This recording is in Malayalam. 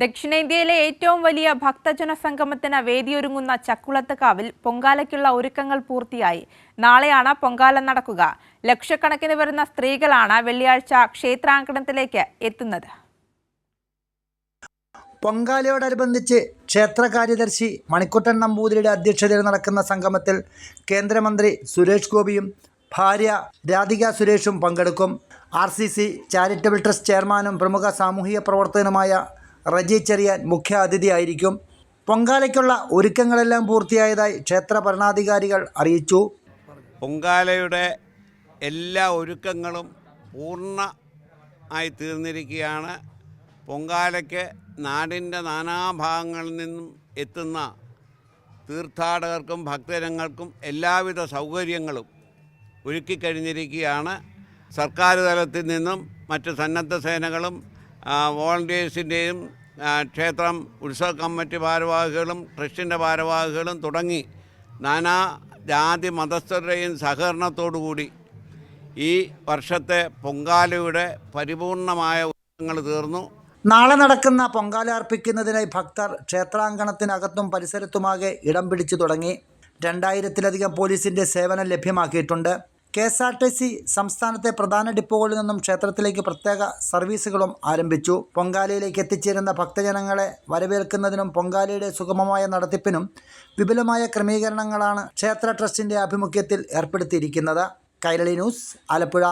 ദക്ഷിണേന്ത്യയിലെ ഏറ്റവും വലിയ ഭക്തജന സംഗമത്തിന് വേദിയൊരുങ്ങുന്ന ചക്കുളത്തുകാവിൽ പൊങ്കാലയ്ക്കുള്ള ഒരുക്കങ്ങൾ പൂർത്തിയായി. നാളെയാണ് പൊങ്കാല നടക്കുക. ലക്ഷക്കണക്കിന് വരുന്ന സ്ത്രീകളാണ് വെള്ളിയാഴ്ച ക്ഷേത്രാങ്കണത്തിലേക്ക് എത്തുന്നത്. പൊങ്കാലയോടനുബന്ധിച്ച് ക്ഷേത്ര കാര്യദർശി മണിക്കുട്ടൻ നമ്പൂതിരിയുടെ അധ്യക്ഷതയിൽ നടക്കുന്ന സംഗമത്തിൽ കേന്ദ്രമന്ത്രി സുരേഷ് ഗോപിയും ഭാര്യ രാധിക സുരേഷും പങ്കെടുക്കും. RCC ചാരിറ്റബിൾ ട്രസ്റ്റ് ചെയർമാനും പ്രമുഖ സാമൂഹിക പ്രവർത്തകനുമായ റജി ചെറിയാൻ മുഖ്യ അതിഥിയായിരിക്കും. പൊങ്കാലയ്ക്കുള്ള ഒരുക്കങ്ങളെല്ലാം പൂർത്തിയായതായി ക്ഷേത്ര ഭരണാധികാരികൾ അറിയിച്ചു. പൊങ്കാലയുടെ എല്ലാ ഒരുക്കങ്ങളും പൂർണ്ണമായി തീർന്നിരിക്കുകയാണ്. പൊങ്കാലയ്ക്ക് നാടിൻ്റെ നാനാഭാഗങ്ങളിൽ നിന്നും എത്തുന്ന തീർത്ഥാടകർക്കും ഭക്തജനങ്ങൾക്കും എല്ലാവിധ സൗകര്യങ്ങളും ഒരുക്കിക്കഴിഞ്ഞിരിക്കുകയാണ്. സർക്കാർ തലത്തിൽ നിന്നും മറ്റ് സന്നദ്ധ സേനകളും വോളണ്ടിയേഴ്സിൻ്റെയും ക്ഷേത്രം ഉത്സവ കമ്മിറ്റി ഭാരവാഹികളും ട്രസ്റ്റിൻ്റെ ഭാരവാഹികളും തുടങ്ങി നാനാ ജാതി മതസ്ഥരുടെയും സഹകരണത്തോടുകൂടി ഈ വർഷത്തെ പൊങ്കാലയുടെ പരിപൂർണമായ ഒരുക്കങ്ങൾ തീർന്നു. നാളെ നടക്കുന്ന പൊങ്കാല അർപ്പിക്കുന്നതിനായി ഭക്തർ ക്ഷേത്രാങ്കണത്തിനകത്തും പരിസരത്തുമാകെ ഇടം പിടിച്ചു തുടങ്ങി. 2000-ലധികം പോലീസിൻ്റെ സേവനം ലഭ്യമാക്കിയിട്ടുണ്ട്. KSRTC സംസ്ഥാനത്തെ പ്രധാന ഡിപ്പോകളിൽ നിന്നും ക്ഷേത്രത്തിലേക്ക് പ്രത്യേക സർവീസുകളും ആരംഭിച്ചു. പൊങ്കാലയിലേക്ക് എത്തിച്ചേരുന്ന ഭക്തജനങ്ങളെ വരവേൽക്കുന്നതിനും പൊങ്കാലയുടെ സുഗമമായ നടത്തിപ്പിനും വിപുലമായ ക്രമീകരണങ്ങളാണ് ക്ഷേത്ര ട്രസ്റ്റിൻ്റെ ആഭിമുഖ്യത്തിൽ ഏർപ്പെടുത്തിയിരിക്കുന്നത്. കൈരളി ന്യൂസ്, ആലപ്പുഴ.